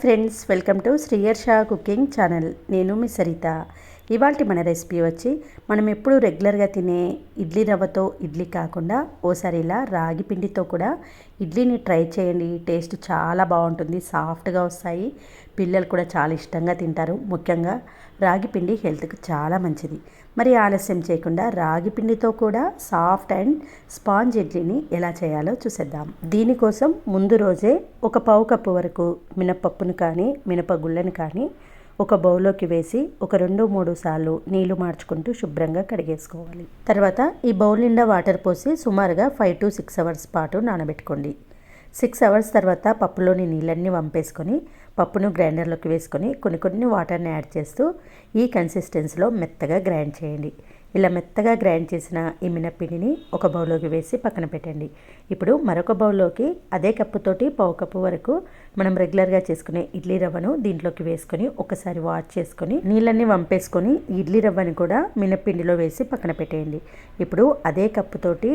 Friends, welcome to Sriyarsha cooking channel. నేను మీ సరిత. ఇవాళ మన రెసిపీ వచ్చి మనం ఎప్పుడు రెగ్యులర్గా తినే ఇడ్లీ రవ్వతో ఇడ్లీ కాకుండా ఓసారి ఇలా రాగి పిండితో కూడా ఇడ్లీని ట్రై చేయండి. టేస్ట్ చాలా బాగుంటుంది, సాఫ్ట్గా వస్తాయి. పిల్లలు కూడా చాలా ఇష్టంగా తింటారు. ముఖ్యంగా రాగి పిండి హెల్త్కి చాలా మంచిది. మరి ఆలస్యం చేయకుండా రాగి పిండితో కూడా సాఫ్ట్ అండ్ స్పాంజ్ ఇడ్లీని ఎలా చేయాలో చూసేద్దాం. దీనికోసం ముందు రోజే ఒక పావు కప్పు వరకు మినపప్పును కానీ మినపగుళ్ళను కానీ ఒక బౌల్లోకి వేసి ఒక 2-3 సార్లు నీళ్లు మార్చుకుంటూ శుభ్రంగా కడిగేసుకోవాలి. తర్వాత ఈ బౌల్ నిండా వాటర్ పోసి సుమారుగా 5 to 6 అవర్స్ పాటు నానబెట్టుకోండి. 6 అవర్స్ తర్వాత పప్పులోని నీళ్ళన్నీ వంపేసుకొని పప్పును గ్రైండర్లోకి వేసుకొని కొన్ని వాటర్ని యాడ్ చేస్తూ ఈ కన్సిస్టెన్సీలో మెత్తగా గ్రైండ్ చేయండి. ఇలా మెత్తగా గ్రైండ్ చేసిన ఈ మినప్పిండిని ఒక బౌల్లోకి వేసి పక్కన పెట్టండి. ఇప్పుడు మరొక బౌల్లోకి అదే కప్పుతోటి పావు కప్పు వరకు మనం రెగ్యులర్గా చేసుకునే ఇడ్లీ రవ్వను దీంట్లోకి వేసుకొని ఒకసారి వాష్ చేసుకొని నీళ్ళన్నీ వంపేసుకొని ఇడ్లీ రవ్వని కూడా మినప్పిండిలో వేసి పక్కన పెట్టేయండి. ఇప్పుడు అదే కప్పుతోటి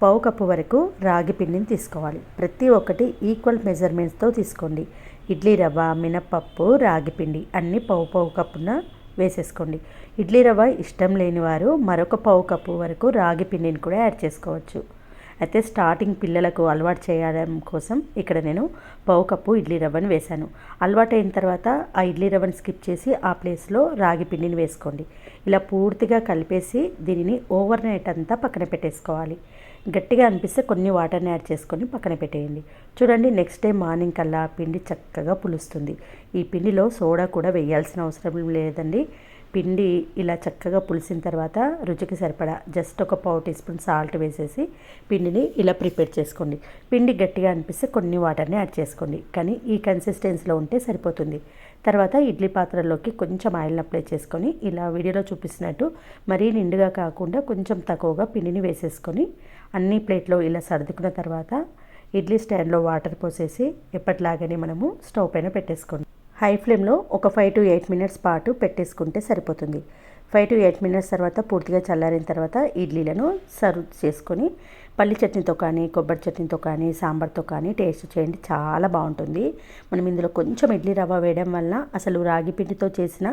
పావు కప్పు వరకు రాగి పిండిని తీసుకోవాలి. ప్రతి ఒక్కటి ఈక్వల్ మెజర్మెంట్స్తో తీసుకోండి. ఇడ్లీ రవ్వ, మినప్పప్పు, రాగి పిండి అన్నీ పావు కప్పున వేసేసుకోండి. ఇడ్లీ రవ్వ ఇష్టం లేని వారు మరొక పావు కప్పు వరకు రాగి పిండిని కూడా యాడ్ చేసుకోవచ్చు. అయితే స్టార్టింగ్ పిల్లలకు అలవాటు చేయడం కోసం ఇక్కడ నేను పావు కప్పు ఇడ్లీ రవ్వను వేశాను. అలవాటు అయిన తర్వాత ఆ ఇడ్లీ రవ్వను స్కిప్ చేసి ఆ ప్లేస్లో రాగి పిండిని వేసుకోండి. ఇలా పూర్తిగా కలిపేసి దీనిని ఓవర్ నైట్ అంతా పక్కన పెట్టేసుకోవాలి. గట్టిగా అనిపిస్తే కొన్ని వాటర్ని యాడ్ చేసుకొని పక్కన పెట్టేయండి. చూడండి, నెక్స్ట్ డే మార్నింగ్ కల్లా పిండి చక్కగా పులుస్తుంది. ఈ పిండిలో సోడా కూడా వేయాల్సిన అవసరం లేదండి. పిండి ఇలా చక్కగా పులిసిన తర్వాత రుచికి సరిపడా జస్ట్ ఒక పావు టీ స్పూన్ సాల్ట్ వేసేసి పిండిని ఇలా ప్రిపేర్ చేసుకోండి. పిండి గట్టిగా అనిపిస్తే కొన్ని వాటర్ని యాడ్ చేసుకోండి, కానీ ఈ కన్సిస్టెన్సీలో ఉంటే సరిపోతుంది. తర్వాత ఇడ్లీ పాత్రలోకి కొంచెం ఆయిల్ని అప్లై చేసుకొని ఇలా వీడియోలో చూపిస్తున్నట్టు మరీ నిండుగా కాకుండా కొంచెం తక్కువగా పిండిని వేసేసుకొని అన్ని ప్లేట్లో ఇలా సర్దుకున్న తర్వాత ఇడ్లీ స్టాండ్లో వాటర్ పోసేసి ఎప్పటిలాగానే మనము స్టవ్ పైన పెట్టేసుకోండి. హై ఫ్లేమ్లో ఒక 5 to 8 మినిట్స్ పాటు పెట్టేసుకుంటే సరిపోతుంది. 5 to 8 మినిట్స్ తర్వాత పూర్తిగా చల్లారిన తర్వాత ఇడ్లీలను సర్వ్ చేసుకొని పల్లి చట్నీతో కానీ కొబ్బరి చట్నీతో కానీ సాంబార్తో కానీ టేస్ట్ చేయండి, చాలా బాగుంటుంది. మనం ఇందులో కొంచెం ఇడ్లీ రవ్వ వేయడం వల్ల అసలు రాగి పిండితో చేసిన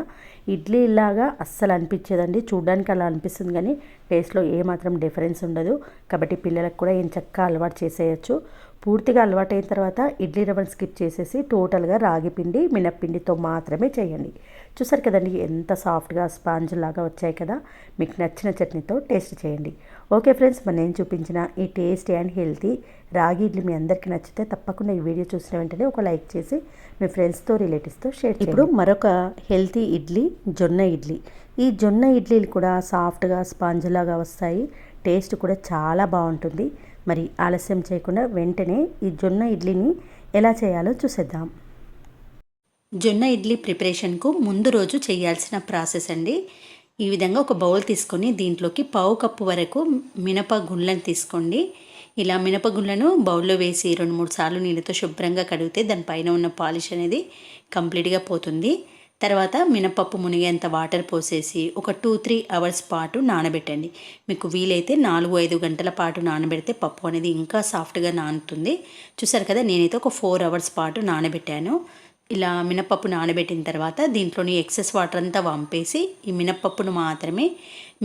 ఇడ్లీ లాగా అస్సలు అనిపించేదండి. చూడడానికి అలా అనిపిస్తుంది కానీ టేస్ట్లో ఏమాత్రం డిఫరెన్స్ ఉండదు. కాబట్టి పిల్లలకు కూడా ఏం చక్కగా అలవాటు చేసేయచ్చు. పూర్తిగా అలవాటు అయిన తర్వాత ఇడ్లీ రవ్వను స్కిప్ చేసేసి టోటల్గా రాగి పిండి మినప్పిండితో మాత్రమే చేయండి. చూసారు కదండి, ఎంత సాఫ్ట్గా స్పాంజ్ లాగా వచ్చాయి కదా. మీకు నచ్చిన చట్నీతో టేస్ట్ చేయండి. ఓకే ఫ్రెండ్స్, మరి నేను చూపించిన ఈ టేస్టీ అండ్ హెల్తీ రాగి ఇడ్లీ మీ అందరికీ నచ్చితే తప్పకుండా ఈ వీడియో చూసిన వెంటనే ఒక లైక్ చేసి మీ ఫ్రెండ్స్తో రిలేటివ్స్తో షేర్ చేయండి. ఇప్పుడు మరొక హెల్తీ ఇడ్లీ, జొన్న ఇడ్లీ. ఈ జొన్న ఇడ్లీలు కూడా సాఫ్ట్గా స్పాంజ్ లాగా వస్తాయి. టేస్ట్ కూడా చాలా బాగుంటుంది. మరి ఆలస్యం చేయకుండా వెంటనే ఈ జొన్న ఇడ్లీని ఎలా చేయాలో చూసేద్దాం. జొన్న ఇడ్లీ ప్రిపరేషన్కు ముందు రోజు చేయాల్సిన ప్రాసెస్ అండి. ఈ విధంగా ఒక బౌల్ తీసుకొని దీంట్లోకి పావు కప్పు వరకు మినప గుళ్ళను తీసుకోండి. ఇలా మినప గుళ్ళను బౌల్లో వేసి 2-3 సార్లు నీళ్ళతో శుభ్రంగా కడిగితే దానిపైన ఉన్న పాలిష్ అనేది కంప్లీట్గా పోతుంది. తర్వాత మినపప్పు మునిగేంత వాటర్ పోసేసి ఒక 2-3 అవర్స్ పాటు నానబెట్టండి. మీకు వీలైతే 4-5 గంటల పాటు నానబెడితే పప్పు అనేది ఇంకా సాఫ్ట్గా నానుతుంది. చూసారు కదా, నేనైతే ఒక 4 అవర్స్ పాటు నానబెట్టాను. ఇలా మినపప్పు నానబెట్టిన తర్వాత దీంట్లోని ఎక్సెస్ వాటర్ అంతా వంపేసి ఈ మినపప్పును మాత్రమే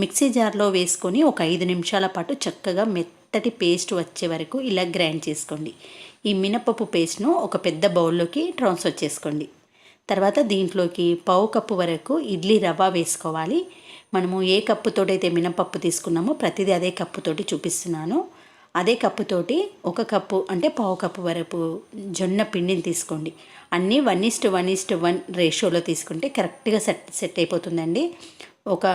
మిక్సీ జార్లో వేసుకొని ఒక 5 నిమిషాల పాటు చక్కగా మెత్తటి పేస్ట్ వచ్చే వరకు ఇలా గ్రైండ్ చేసుకోండి. ఈ మినపప్పు పేస్ట్ను ఒక పెద్ద బౌల్లోకి ట్రాన్స్ఫర్ చేసుకోండి. తర్వాత దీంట్లోకి పావు కప్పు వరకు ఇడ్లీ రవ్వ వేసుకోవాలి. మనము ఏ కప్పుతోటైతే మినపప్పు తీసుకున్నామో ప్రతిదీ అదే కప్పుతోటి చూపిస్తున్నాను. అదే కప్పుతోటి 1 కప్పు అంటే పావు కప్పు వరకు జొన్న పిండిని తీసుకోండి. అన్నీ 1:1 రేషియోలో తీసుకుంటే కరెక్ట్గా సెట్ అయిపోతుందండి. 1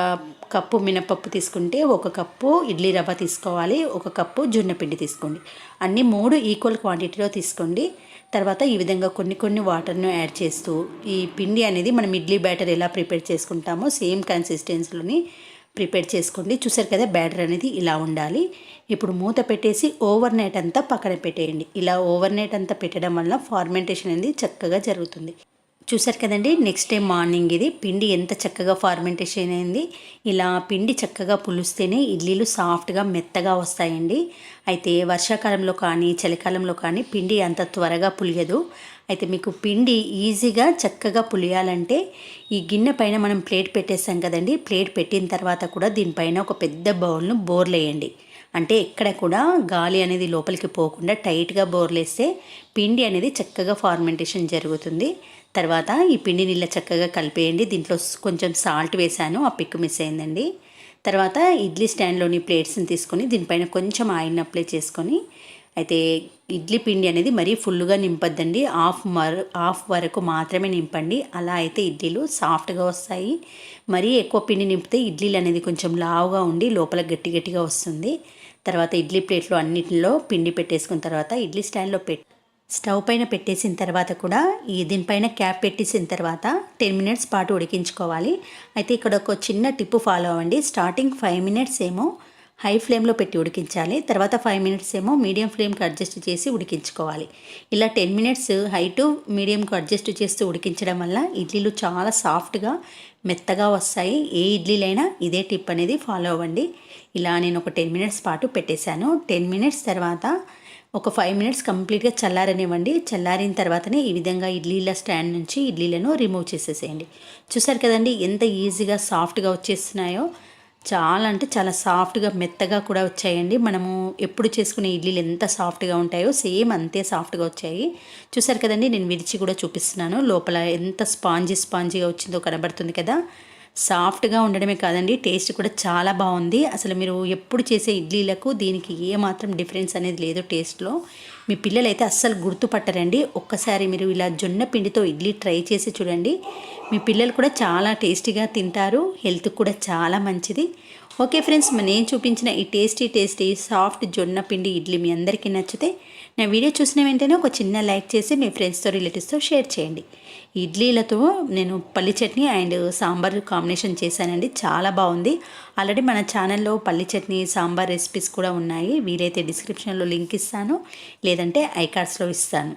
కప్పు మినపప్పు తీసుకుంటే 1 కప్పు ఇడ్లీ రవ్వ తీసుకోవాలి, 1 కప్పు జొన్న పిండి తీసుకోండి. అన్నీ 3 ఈక్వల్ క్వాంటిటీలో తీసుకోండి. తర్వాత ఈ విధంగా కొన్ని వాటర్ను యాడ్ చేస్తూ ఈ పిండి అనేది మనం ఇడ్లీ బ్యాటర్ ఎలా ప్రిపేర్ చేసుకుంటామో సేమ్ కన్సిస్టెన్సీలోని ప్రిపేర్ చేసుకోండి. చూసారు కదా, బ్యాటర్ అనేది ఇలా ఉండాలి. ఇప్పుడు మూత పెట్టేసి ఓవర్ నైట్ అంతా పక్కన పెట్టేయండి. ఇలా ఓవర్ నైట్ అంతా పెట్టడం వల్ల ఫార్మెంటేషన్ అనేది చక్కగా జరుగుతుంది. చూసారు కదండి, నెక్స్ట్ డే మార్నింగ్ ఇది పిండి ఎంత చక్కగా ఫార్మెంటేషన్ అయింది. ఇలా పిండి చక్కగా పులిస్తేనే ఇడ్లీలు సాఫ్ట్గా మెత్తగా వస్తాయండి. అయితే వర్షాకాలంలో కానీ చలికాలంలో కానీ పిండి అంత త్వరగా పులియదు. అయితే మీకు పిండి ఈజీగా చక్కగా పులియాలంటే ఈ గిన్నె పైన మనం ప్లేట్ పెట్టేస్తాం కదండి. ప్లేట్ పెట్టిన తర్వాత కూడా దీనిపైన ఒక పెద్ద బౌల్ను బోర్లేయండి. అంటే ఎక్కడ కూడా గాలి అనేది లోపలికి పోకుండా టైట్గా బోర్లేస్తే పిండి అనేది చక్కగా ఫార్మెంటేషన్ జరుగుతుంది. తర్వాత ఈ పిండి నీళ్ళ చక్కగా కలిపేయండి. దీంట్లో కొంచెం సాల్ట్ వేసాను, ఆ పిక్ మిస్ అయిందండి. తర్వాత ఇడ్లీ స్టాండ్లోని ప్లేట్స్ని తీసుకొని దీనిపైన కొంచెం ఆయిల్ని అప్లై చేసుకొని, అయితే ఇడ్లీ పిండి అనేది మరీ ఫుల్గా నింపద్దండి, హాఫ్ వరకు మాత్రమే నింపండి. అలా అయితే ఇడ్లీలు సాఫ్ట్గా వస్తాయి. మరీ ఎక్కువ పిండి నింపితే ఇడ్లీలు అనేది కొంచెం లావుగా ఉండి లోపల గట్టి గట్టిగా వస్తుంది. తర్వాత ఇడ్లీ ప్లేట్లో అన్నిటిలో పిండి పెట్టేసుకున్న తర్వాత ఇడ్లీ స్టాండ్లో స్టవ్ పైన పెట్టేసిన తర్వాత కూడా దీనిపైన క్యాప్ పెట్టేసిన తర్వాత 10 మినిట్స్ పాటు ఉడికించుకోవాలి. అయితే ఇక్కడ ఒక చిన్న టిప్పు ఫాలో అవ్వండి. స్టార్టింగ్ 5 మినిట్స్ ఏమో హై ఫ్లేమ్లో పెట్టి ఉడికించాలి. తర్వాత 5 మినిట్స్ ఏమో మీడియం ఫ్లేమ్కి అడ్జస్ట్ చేసి ఉడికించుకోవాలి. ఇలా 10 మినిట్స్ హై టు మీడియంకు అడ్జస్ట్ చేస్తూ ఉడికించడం వల్ల ఇడ్లీలు చాలా సాఫ్ట్గా మెత్తగా వస్తాయి. ఏ ఇడ్లీలైనా ఇదే టిప్ అనేది ఫాలో అవ్వండి. ఇలా నేను ఒక 10 మినిట్స్ పాటు పెట్టేశాను. 10 మినిట్స్ తర్వాత ఒక 5 మినిట్స్ కంప్లీట్గా చల్లారనివ్వండి. చల్లారిన తర్వాతనే ఈ విధంగా ఇడ్లీల స్టాండ్ నుంచి ఇడ్లీలను రిమూవ్ చేసేసేయండి. చూసారు కదండి ఎంత ఈజీగా సాఫ్ట్గా వచ్చేస్తున్నాయో. చాలా అంటే చాలా సాఫ్ట్గా మెత్తగా కూడా వచ్చాయండి. మనము ఎప్పుడు చేసుకునే ఇడ్లీలు ఎంత సాఫ్ట్గా ఉంటాయో సేమ్ అంతే సాఫ్ట్గా వచ్చాయి. చూసారు కదండి, నేను విరిచి కూడా చూపిస్తున్నాను. లోపల ఎంత స్పాంజీగా వచ్చిందో కనబడుతుంది కదా. సాఫ్ట్గా ఉండడమే కాదండి, టేస్ట్ కూడా చాలా బాగుంది. అసలు మీరు ఎప్పుడు చేసే ఇడ్లీలకు దీనికి ఏమాత్రం డిఫరెన్స్ అనేది లేదు టేస్ట్లో. మీ పిల్లలైతే అస్సలు గుర్తుపట్టరండి. ఒక్కసారి మీరు ఇలా జొన్న పిండితో ఇడ్లీ ట్రై చేసి చూడండి. మీ పిల్లలు కూడా చాలా టేస్టీగా తింటారు. హెల్త్ కూడా చాలా మంచిది. ఓకే ఫ్రెండ్స్, నేను చూపించిన ఈ టేస్టీ సాఫ్ట్ జొన్న పిండి ఇడ్లీ మీ అందరికీ నచ్చితే నా వీడియో చూసిన వెంటనే ఒక చిన్న లైక్ చేసి మీ ఫ్రెండ్స్తో రిలేటివ్స్తో షేర్ చేయండి. ఇడ్లీలతో నేను పల్లి చట్నీ అండ్ సాంబార్ కాంబినేషన్ చేశానండి, చాలా బాగుంది. ఆల్రెడీ మన ఛానల్లో పల్లి చట్నీ సాంబార్ రెసిపీస్ కూడా ఉన్నాయి. వీలైతే డిస్క్రిప్షన్లో లింక్ ఇస్తాను, లేదంటే ఐకార్డ్స్లో ఇస్తాను.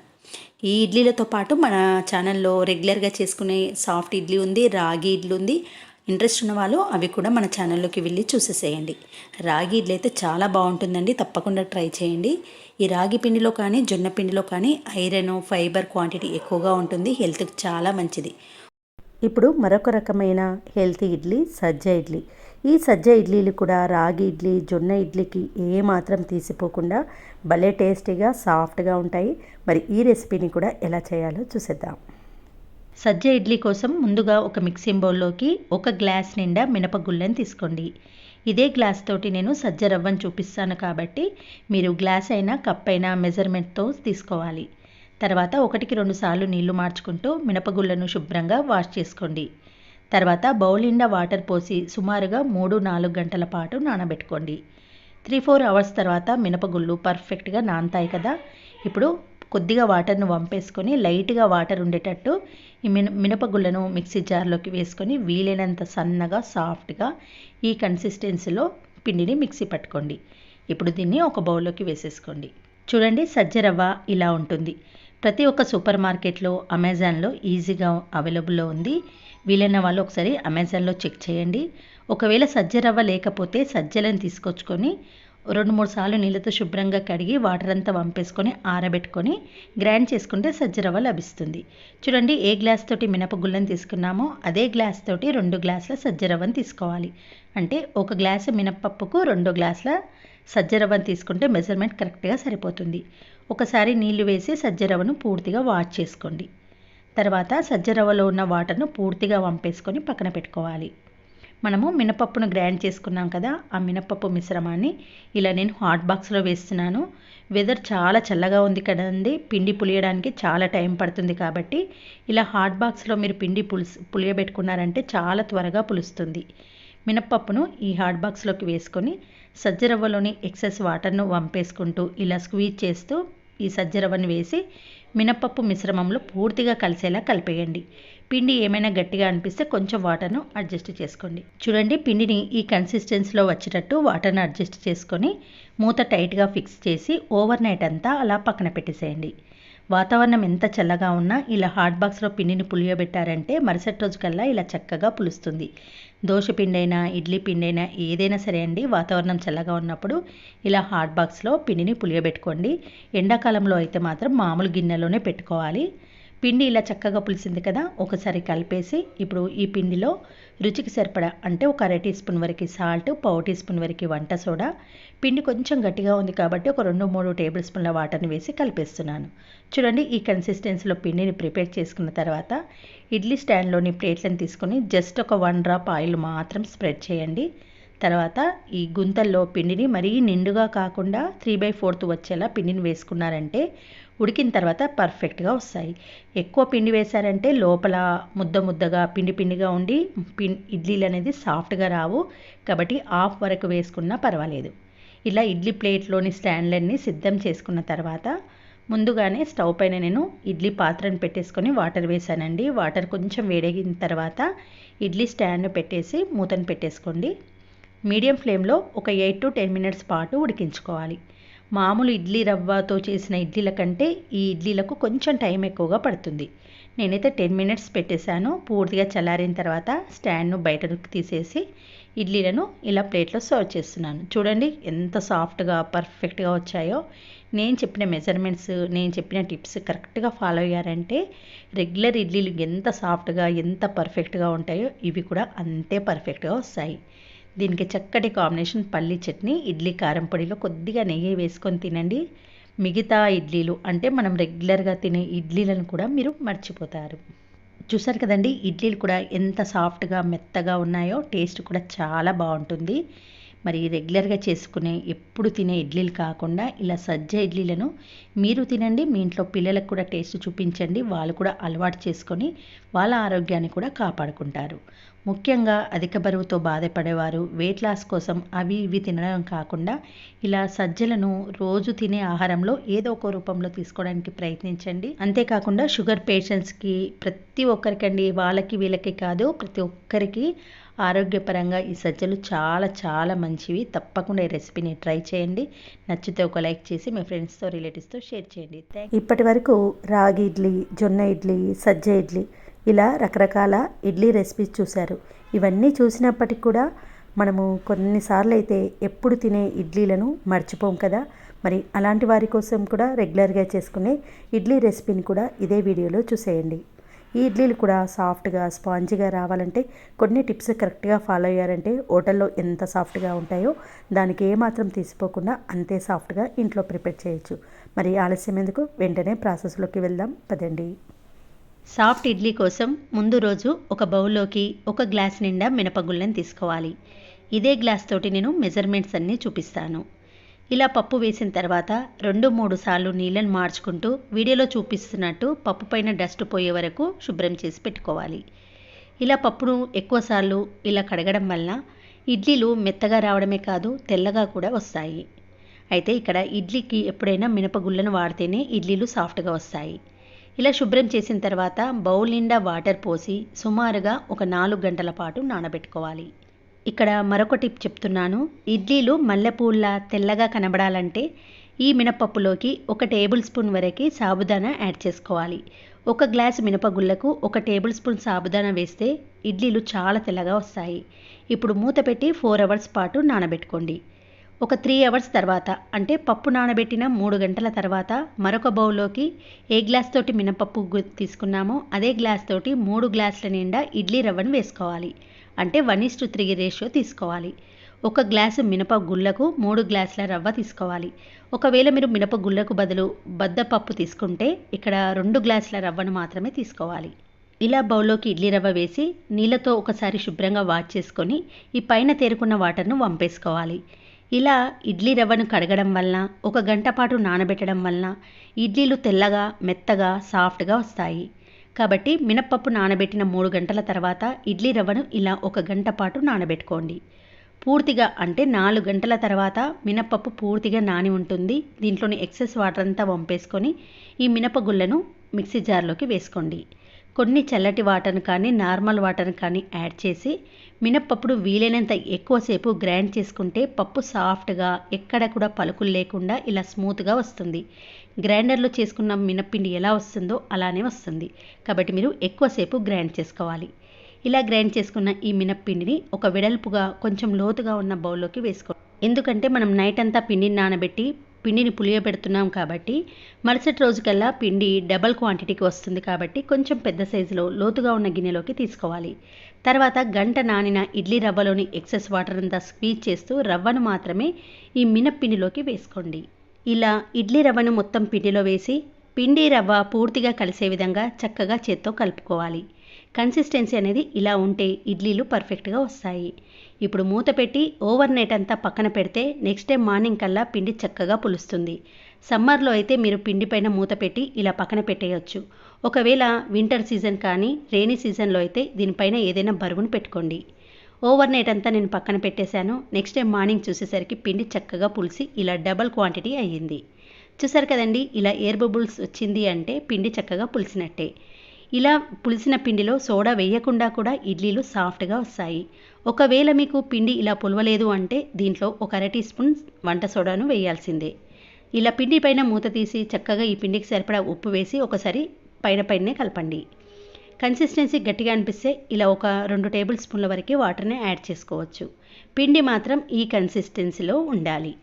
ఈ ఇడ్లీలతో పాటు మన ఛానల్లో రెగ్యులర్గా చేసుకునే సాఫ్ట్ ఇడ్లీ ఉంది, రాగి ఇడ్లీ ఉంది. ఇంట్రెస్ట్ ఉన్న వాళ్ళు అవి కూడా మన ఛానల్లోకి వెళ్ళి చూసేసేయండి. రాగి ఇడ్లీ అయితే చాలా బాగుంటుందండి, తప్పకుండా ట్రై చేయండి. ఈ రాగి పిండిలో కానీ జొన్న పిండిలో కానీ ఐరన్, ఫైబర్ క్వాంటిటీ ఎక్కువగా ఉంటుంది, హెల్త్కి చాలా మంచిది. ఇప్పుడు మరొక రకమైన హెల్తీ ఇడ్లీ సజ్జ ఇడ్లీ. ఈ సజ్జ ఇడ్లీలు కూడా రాగి ఇడ్లీ, జొన్న ఇడ్లీకి ఏమాత్రం తీసిపోకుండా భలే టేస్టీగా సాఫ్ట్గా ఉంటాయి. మరి ఈ రెసిపీని కూడా ఎలా చేయాలో చూసేద్దాం. సజ్జ ఇడ్లీ కోసం ముందుగా ఒక మిక్సింగ్ బౌల్లోకి 1 గ్లాస్ నిండా మినపగుళ్ళని తీసుకోండి. ఇదే గ్లాస్ తోటి నేను సజ్జ రవ్వను చూపిస్తాను కాబట్టి మీరు గ్లాస్ అయినా కప్ అయినా మెజర్మెంట్తో తీసుకోవాలి. తర్వాత 1కి 2 సార్లు నీళ్లు మార్చుకుంటూ మినపగుళ్ళను శుభ్రంగా వాష్ చేసుకోండి. తర్వాత బౌల్ నిండా వాటర్ పోసి సుమారుగా 3-4 గంటల పాటు నానబెట్టుకోండి. 3-4 అవర్స్ తర్వాత మినపగుళ్ళు పర్ఫెక్ట్గా నానతాయి కదా. ఇప్పుడు కొద్దిగా వాటర్ను వంపేసుకొని లైట్గా వాటర్ ఉండేటట్టు ఈ మినపగుళ్ళను మిక్సీ జార్లోకి వేసుకొని వీలైనంత సన్నగా సాఫ్ట్గా ఈ కన్సిస్టెన్సీలో పిండిని మిక్సీ పట్టుకోండి. ఇప్పుడు దీన్ని ఒక బౌల్లోకి వేసేసుకోండి. చూడండి, సజ్జ రవ్వ ఇలా ఉంటుంది. ప్రతి ఒక్క సూపర్ మార్కెట్లో, అమెజాన్లో ఈజీగా అవైలబుల్లో ఉంది. వీలైన వాళ్ళు ఒకసారి అమెజాన్లో చెక్ చేయండి. ఒకవేళ సజ్జ రవ్వ లేకపోతే సజ్జలను తీసుకొచ్చుకొని 2-3 సార్లు నీళ్ళతో శుభ్రంగా కడిగి వాటర్ అంతా వంపేసుకొని ఆరబెట్టుకొని గ్రైండ్ చేసుకుంటే సజ్జ రవ్వ లభిస్తుంది. చూడండి, ఏ గ్లాస్ తోటి మినపగుళ్ళని తీసుకున్నామో అదే గ్లాస్ తోటి 2 గ్లాసుల సజ్జ రవ్వని తీసుకోవాలి. అంటే 1 గ్లాసు మినపప్పుకు 2 గ్లాసుల సజ్జ రవ్వని తీసుకుంటే మెజర్మెంట్ కరెక్ట్గా సరిపోతుంది. ఒకసారి నీళ్లు వేసి సజ్జ రవ్వను పూర్తిగా వాష్ చేసుకోండి. తర్వాత సజ్జ రవ్వలో ఉన్న వాటర్ను పూర్తిగా వంపేసుకొని పక్కన పెట్టుకోవాలి. మనము మినపప్పును గ్రైండ్ చేసుకున్నాం కదా, ఆ మినపప్పు మిశ్రమాన్ని ఇలా నేను హాట్ బాక్స్లో వేస్తున్నాను. వెదర్ చాలా చల్లగా ఉంది కదండి, పిండి పులియడానికి చాలా టైం పడుతుంది కాబట్టి ఇలా హాట్ బాక్స్లో మీరు పిండి పులియబెట్టుకున్నారంటే చాలా త్వరగా పులుస్తుంది. మినపప్పును ఈ హాట్ బాక్స్లోకి వేసుకొని సజ్జ రవ్వలోని ఎక్సెస్ వాటర్ను వంపేసుకుంటూ ఇలా స్క్వీజ్ చేస్తూ ఈ సజ్జ రవ్వను వేసి మినపప్పు మిశ్రమంలో పూర్తిగా కలిసేలా కలిపేయండి. పిండి ఏమైనా గట్టిగా అనిపిస్తే కొంచెం వాటర్ను అడ్జస్ట్ చేసుకోండి. చూడండి, పిండిని ఈ కన్సిస్టెన్సీలో వచ్చేటట్టు వాటర్ను అడ్జస్ట్ చేసుకొని మూత టైట్గా ఫిక్స్ చేసి ఓవర్ నైట్ అంతా అలా పక్కన పెట్టేసేయండి. వాతావరణం ఎంత చల్లగా ఉన్నా ఇలా హాట్ బాక్స్లో పిండిని పులియబెట్టారంటే మరుసటి రోజు కల్లా ఇలా చక్కగా పులుస్తుంది. దోశ పిండైనా ఇడ్లీ పిండైనా ఏదైనా సరే అండి, వాతావరణం చల్లగా ఉన్నప్పుడు ఇలా హాట్ బాక్స్లో పిండిని పులియబెట్టుకోండి. ఎండాకాలంలో అయితే మాత్రం మామూలు గిన్నెలోనే పెట్టుకోవాలి. పిండి ఇలా చక్కగా పులిసింది కదా, ఒకసారి కలిపేసి ఇప్పుడు ఈ పిండిలో రుచికి సరిపడా అంటే ఒక అర టీ స్పూన్ వరకు సాల్ట్, పావు టీ స్పూన్ వరకు వంట సోడా, పిండి కొంచెం గట్టిగా ఉంది కాబట్టి ఒక 2-3 టేబుల్ స్పూన్ల వాటర్ని వేసి కలిపేస్తున్నాను. చూడండి, ఈ కన్సిస్టెన్సీలో పిండిని ప్రిపేర్ చేసుకున్న తర్వాత ఇడ్లీ స్టాండ్లోని ప్లేట్లను తీసుకొని జస్ట్ ఒక 1 డ్రాప్ ఆయిల్ మాత్రం స్ప్రెడ్ చేయండి. తర్వాత ఈ గుంతల్లో పిండిని మరీ నిండుగా కాకుండా 3/4 వచ్చేలా పిండిని వేసుకున్నారంటే ఉడికిన తర్వాత పర్ఫెక్ట్గా వస్తాయి. ఎక్కువ పిండి వేశారంటే లోపల ముద్దగా పిండిగా ఉండి ఇడ్లీలు అనేది సాఫ్ట్గా రావు. కాబట్టి హాఫ్ వరకు వేసుకున్నా పర్వాలేదు. ఇలా ఇడ్లీ ప్లేట్లోని స్టాండ్లన్నీ సిద్ధం చేసుకున్న తర్వాత ముందుగానే స్టవ్ పైన నేను ఇడ్లీ పాత్రను పెట్టేసుకొని వాటర్ వేసానండి. వాటర్ కొంచెం వేడెగిన తర్వాత ఇడ్లీ స్టాండ్ పెట్టేసి మూతను పెట్టేసుకోండి. మీడియం ఫ్లేమ్లో ఒక 8 to 10 మినిట్స్ పాటు ఉడికించుకోవాలి. మామూలు ఇడ్లీ రవ్వతో చేసిన ఇడ్లీల కంటే ఈ ఇడ్లీలకు కొంచెం టైం ఎక్కువగా పడుతుంది. నేనైతే 10 మినిట్స్ పెట్టేశాను. పూర్తిగా చల్లారిన తర్వాత స్టాండ్ను బయటకు తీసేసి ఇడ్లీలను ఇలా ప్లేట్లో సర్వ్ చేస్తున్నాను. చూడండి ఎంత సాఫ్ట్గా పర్ఫెక్ట్గా వచ్చాయో. నేను చెప్పిన మెజర్మెంట్స్, నేను చెప్పిన టిప్స్ కరెక్ట్గా ఫాలో అయ్యారంటే రెగ్యులర్ ఇడ్లీలు ఎంత సాఫ్ట్గా ఎంత పర్ఫెక్ట్గా ఉంటాయో ఇవి కూడా అంతే పర్ఫెక్ట్గా వస్తాయి. దీనికి చక్కటి కాంబినేషన్ పల్లి చట్నీ, ఇడ్లీ కారం పొడిలో కొద్దిగా నెయ్యి వేసుకొని తినండి. మిగతా ఇడ్లీలు అంటే మనం రెగ్యులర్గా తినే ఇడ్లీలను కూడా మీరు మర్చిపోతారు. చూసారు కదండి, ఇడ్లీలు కూడా ఎంత సాఫ్ట్గా మెత్తగా ఉన్నాయో. టేస్ట్ కూడా చాలా బాగుంటుంది. మరి రెగ్యులర్గా చేసుకునే ఎప్పుడు తినే ఇడ్లీలు కాకుండా ఇలా సజ్జ ఇడ్లీలను మీరు తినండి. మీ ఇంట్లో పిల్లలకు కూడా టేస్ట్ చూపించండి. వాళ్ళు కూడా అలవాటు చేసుకొని వాళ్ళ ఆరోగ్యాన్ని కూడా కాపాడుకుంటారు. ముఖ్యంగా అధిక బరువుతో బాధపడేవారు వెయిట్ లాస్ కోసం అవి ఇవి తినడం కాకుండా ఇలా సజ్జలను రోజు తినే ఆహారంలో ఏదో ఒక రూపంలో తీసుకోవడానికి ప్రయత్నించండి. అంతేకాకుండా షుగర్ పేషెంట్స్కి ప్రతి ఒక్కరికండి, వాళ్ళకి వీళ్ళకి కాదు ప్రతి ఒక్కరికి ఆరోగ్యపరంగా ఈ సజ్జలు చాలా చాలా మంచివి. తప్పకుండా ఈ రెసిపీని ట్రై చేయండి. నచ్చితే ఒక లైక్ చేసి మీ ఫ్రెండ్స్తో రిలేటివ్స్తో షేర్ చేయండి. ఇప్పటి వరకు రాగి ఇడ్లీ, జొన్న ఇడ్లీ, సజ్జ ఇడ్లీ ఇలా రకరకాల ఇడ్లీ రెసిపీస్ చూశారు. ఇవన్నీ చూసినప్పటికి కూడా మనము కొన్నిసార్లు అయితే ఎప్పుడు తినే ఇడ్లీలను మర్చిపోం కదా. మరి అలాంటి వారి కోసం కూడా రెగ్యులర్గా చేసుకునే ఇడ్లీ రెసిపీని కూడా ఇదే వీడియోలో చూసేయండి. ఈ ఇడ్లీలు కూడా సాఫ్ట్గా స్పాంజీగా రావాలంటే కొన్ని టిప్స్ కరెక్ట్గా ఫాలో అయ్యారంటే హోటల్లో ఎంత సాఫ్ట్గా ఉంటాయో దానికి ఏమాత్రం తీసిపోకుండా అంతే సాఫ్ట్గా ఇంట్లో ప్రిపేర్ చేయొచ్చు. మరి ఆలస్యం ఎందుకు, వెంటనే ప్రాసెస్లోకి వెళ్దాం పదండి. సాఫ్ట్ ఇడ్లీ కోసం ముందు రోజు ఒక బౌల్లోకి 1 గ్లాస్ నిండా మినపగుళ్ళని తీసుకోవాలి. ఇదే గ్లాస్ తోటి నేను మెజర్మెంట్స్ అన్నీ చూపిస్తాను. ఇలా పప్పు వేసిన తర్వాత 2-3 సార్లు నీళ్ళని మార్చుకుంటూ వీడియోలో చూపిస్తున్నట్టు పప్పు పైన డస్ట్ పోయే వరకు శుభ్రం చేసి పెట్టుకోవాలి. ఇలా పప్పును ఎక్కువసార్లు ఇలా కడగడం వల్ల ఇడ్లీలు మెత్తగా రావడమే కాదు తెల్లగా కూడా వస్తాయి. అయితే ఇక్కడ ఇడ్లీకి ఎప్పుడైనా మినపగుళ్ళను వాడితేనే ఇడ్లీలు సాఫ్ట్గా వస్తాయి. ఇలా శుభ్రం చేసిన తర్వాత బౌల్ నిండా వాటర్ పోసి సుమారుగా ఒక 4 గంటల పాటు నానబెట్టుకోవాలి. ఇక్కడ మరొక టిప్ చెప్తున్నాను. ఇడ్లీలు మల్లెపూల్లా తెల్లగా కనబడాలంటే ఈ మినపప్పులోకి 1 టేబుల్ స్పూన్ వరకు సాబుదానా యాడ్ చేసుకోవాలి. 1 గ్లాసు మినపగుళ్ళకు 1 టేబుల్ స్పూన్ సాబుదానా వేస్తే ఇడ్లీలు చాలా తెల్లగా వస్తాయి. ఇప్పుడు మూత పెట్టి 4 అవర్స్ పాటు నానబెట్టుకోండి. ఒక 3 అవర్స్ తర్వాత అంటే పప్పు నానబెట్టిన 3 గంటల తర్వాత మరొక బౌల్లోకి ఏ గ్లాస్ తోటి మినపప్పు తీసుకున్నామో అదే గ్లాస్ తోటి 3 గ్లాసుల నిండా ఇడ్లీ రవ్వను వేసుకోవాలి. అంటే 1:3 రేషియో తీసుకోవాలి. 1 గ్లాసు మినపగుళ్ళకు 3 గ్లాసుల రవ్వ తీసుకోవాలి. ఒకవేళ మీరు మినపగుళ్ళకు బదులు బద్దపప్పు తీసుకుంటే ఇక్కడ 2 గ్లాసుల రవ్వను మాత్రమే తీసుకోవాలి. ఇలా బౌల్లోకి ఇడ్లీ రవ్వ వేసి నీళ్ళతో ఒకసారి శుభ్రంగా వాష్ చేసుకొని ఈ పైన తేరుకున్న వాటర్ను వంపేసుకోవాలి. ఇలా ఇడ్లీ రవ్వను కడగడం వలన 1 గంట పాటు నానబెట్టడం వలన ఇడ్లీలు తెల్లగా మెత్తగా సాఫ్ట్గా వస్తాయి. కాబట్టి మినపప్పు నానబెట్టిన 3 గంటల తర్వాత ఇడ్లీ రవ్వను ఇలా 1 గంట పాటు నానబెట్టుకోండి. పూర్తిగా అంటే 4 గంటల తర్వాత మినపప్పు పూర్తిగా నాని ఉంటుంది. దీంట్లోని ఎక్సెస్ వాటర్ అంతా వంపేసుకొని ఈ మినపగుళ్ళను మిక్సీ జార్లోకి వేసుకోండి. కొన్ని చల్లటి వాటర్ని కానీ నార్మల్ వాటర్ని కానీ యాడ్ చేసి మినప్పప్పును వీలైనంత ఎక్కువసేపు గ్రైండ్ చేసుకుంటే పప్పు సాఫ్ట్గా ఎక్కడ కూడా పలుకులు లేకుండా ఇలా స్మూత్గా వస్తుంది. గ్రైండర్లో చేసుకున్న మినప్పిండి ఎలా వస్తుందో అలానే వస్తుంది. కాబట్టి మీరు ఎక్కువసేపు గ్రైండ్ చేసుకోవాలి. ఇలా గ్రైండ్ చేసుకున్న ఈ మినప్పిండిని ఒక వెడల్పుగా కొంచెం లోతుగా ఉన్న బౌల్లోకి వేసుకోండి. ఎందుకంటే మనం నైట్ అంతా పిండిని నానబెట్టి పిండిని పులియబెడుతున్నాం కాబట్టి మరుసటి రోజుకల్లా పిండి డబల్ క్వాంటిటీకి వస్తుంది కాబట్టి కొంచెం పెద్ద సైజులో లోతుగా ఉన్న గిన్నెలోకి తీసుకోవాలి. తర్వాత గంట నానిన ఇడ్లీ రవ్వలోని ఎక్సెస్ వాటర్ అంతా స్క్వీజ్ చేస్తూ రవ్వను మాత్రమే ఈ మినప్పిండిలోకి వేసుకోండి. ఇలా ఇడ్లీ రవ్వను మొత్తం పిండిలో వేసి పిండి రవ్వ పూర్తిగా కలిసే విధంగా చక్కగా చేత్తో కలుపుకోవాలి. కన్సిస్టెన్సీ అనేది ఇలా ఉంటే ఇడ్లీలు పర్ఫెక్ట్గా వస్తాయి. ఇప్పుడు మూత పెట్టి ఓవర్ నైట్ అంతా పక్కన పెడితే నెక్స్ట్ డే మార్నింగ్ కల్లా పిండి చక్కగా పులుస్తుంది. సమ్మర్లో అయితే మీరు పిండి పైన మూత పెట్టి ఇలా పక్కన పెట్టేయచ్చు. ఒకవేళ వింటర్ సీజన్ కానీ రెయినీ సీజన్లో అయితే దీనిపైన ఏదైనా బరువును పెట్టుకోండి. ఓవర్ నైట్ అంతా నేను పక్కన పెట్టేశాను. నెక్స్ట్ డే మార్నింగ్ చూసేసరికి పిండి చక్కగా పులిసి ఇలా డబల్ క్వాంటిటీ అయ్యింది. చూసారు కదండి, ఇలా ఎయిర్ బబుల్స్ వచ్చింది అంటే పిండి చక్కగా పులిసినట్టే. ఇలా పులిసిన పిండిలో సోడా వేయకుండా కూడా ఇడ్లీలు సాఫ్ట్గా వస్తాయి. ఒకవేళ మీకు పిండి ఇలా పులవలేదు అంటే దీంట్లో ఒక అర టీ స్పూన్ వంట సోడాను వేయాల్సిందే. ఇలా పిండి పైన మూత తీసి చక్కగా ఈ పిండికి సరిపడా ఉప్పు వేసి ఒకసారి పైనే కలపండి. కన్సిస్టెన్సీ గట్టిగా అనిపిస్తే ఇలా ఒక 2 టేబుల్ స్పూన్ల వరకు వాటర్ని యాడ్ చేసుకోవచ్చు. పిండి మాత్రం ఈ కన్సిస్టెన్సీలో ఉండాలి.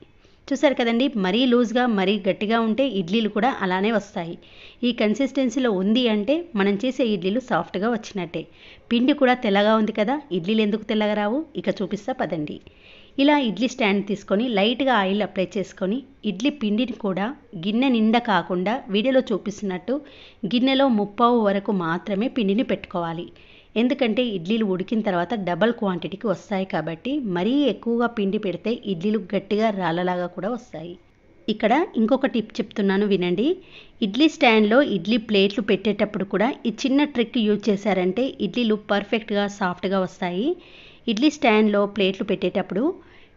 చూసారు కదండి, మరీ లూజ్గా మరీ గట్టిగా ఉంటే ఇడ్లీలు కూడా అలానే వస్తాయి. ఈ కన్సిస్టెన్సీలో ఉంది అంటే మనం చేసే ఇడ్లీలు సాఫ్ట్గా వచ్చినట్టే. పిండి కూడా తెల్లగా ఉంది కదా, ఇడ్లీలు ఎందుకు తెల్లగా రావు ఇక చూపిస్తా పదండి. ఇలా ఇడ్లీ స్టాండ్ తీసుకొని లైట్గా ఆయిల్ అప్లై చేసుకొని ఇడ్లీ పిండిని కూడా గిన్నె నిండా కాకుండా వీడియోలో చూపిస్తున్నట్టు గిన్నెలో 1/2 వరకు మాత్రమే పిండిని పెట్టుకోవాలి. ఎందుకంటే ఇడ్లీలు ఉడికిన తర్వాత డబల్ క్వాంటిటీకి వస్తాయి కాబట్టి మరీ ఎక్కువగా పిండి పెడితే ఇడ్లీలు గట్టిగా రాళ్ళలాగా కూడా వస్తాయి. ఇక్కడ ఇంకొక టిప్ చెప్తున్నాను వినండి. ఇడ్లీ స్టాండ్లో ఇడ్లీ ప్లేట్లు పెట్టేటప్పుడు కూడా ఈ చిన్న ట్రిక్ యూజ్ చేశారంటే ఇడ్లీలు పర్ఫెక్ట్గా సాఫ్ట్గా వస్తాయి. ఇడ్లీ స్టాండ్లో ప్లేట్లు పెట్టేటప్పుడు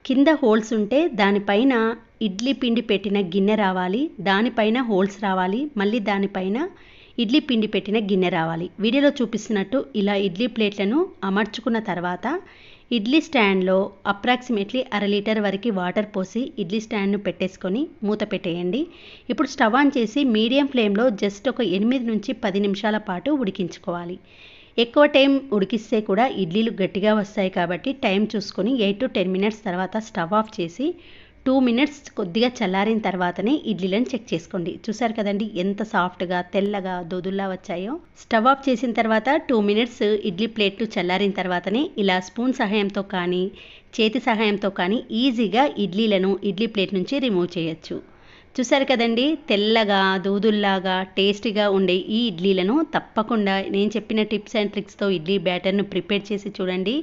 కింద హోల్స్ ఉంటే దానిపైన ఇడ్లీ పిండి పెట్టిన గిన్నె రావాలి, దానిపైన హోల్స్ రావాలి, మళ్ళీ దానిపైన ఇడ్లీ పిండి పెట్టిన గిన్నె రావాలి. వీడియోలో చూపిస్తున్నట్టు ఇలా ఇడ్లీ ప్లేట్లను అమర్చుకున్న తర్వాత ఇడ్లీ స్టాండ్లో అప్రాక్సిమేట్లీ 1/2 లీటర్ వరకు వాటర్ పోసి ఇడ్లీ స్టాండ్ను పెట్టేసుకొని మూత పెట్టేయండి. ఇప్పుడు స్టవ్ ఆన్ చేసి మీడియం ఫ్లేమ్లో జస్ట్ ఒక 8 నుంచి 10 నిమిషాల పాటు ఉడికించుకోవాలి. ఎక్కువ టైం ఉడికిస్తే కూడా ఇడ్లీలు గట్టిగా వస్తాయి కాబట్టి టైం చూసుకొని 8 to 10 మినిట్స్ తర్వాత స్టవ్ ఆఫ్ చేసి 2 మినిట్స్ కొద్దిగా చల్లారిన తర్వాతనే ఇడ్లీలను చెక్ చేసుకోండి. చూసారు కదండి ఎంత సాఫ్ట్గా తెల్లగా దొదుల్లా వచ్చాయో. స్టవ్ ఆఫ్ చేసిన తర్వాత 2 మినిట్స్ ఇడ్లీ ప్లేట్లు చల్లారిన తర్వాతనే ఇలా స్పూన్ సహాయంతో కానీ చేతి సహాయంతో కానీ ఈజీగా ఇడ్లీలను ఇడ్లీ ప్లేట్ నుంచి రిమూవ్ చేయొచ్చు. చూసారు కదండి, తెల్లగా దూదుల్లాగా టేస్టీగా ఉండే ఈ ఇడ్లీలను తప్పకుండా నేను చెప్పిన టిప్స్ అండ్ ట్రిక్స్తో ఇడ్లీ బ్యాటర్ను ప్రిపేర్ చేసి చూడండి.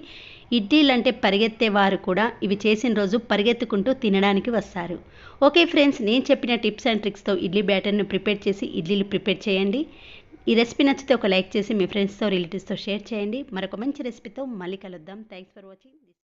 ఇడ్లీలు అంటే పరిగెత్తే వారు కూడా ఇవి చేసిన రోజు పరిగెత్తుకుంటూ తినడానికి వస్తారు. ఓకే ఫ్రెండ్స్, నేను చెప్పిన టిప్స్ అండ్ ట్రిక్స్తో ఇడ్లీ బ్యాటర్ను ప్రిపేర్ చేసి ఇడ్లీలు ప్రిపేర్ చేయండి. ఈ రెసిపీ నచ్చితే ఒక లైక్ చేసి మీ ఫ్రెండ్స్తో రిలేటివ్స్తో షేర్ చేయండి. మరొక మంచి రెసిపీతో మళ్ళీ కలుద్దాం. Thanks for watching.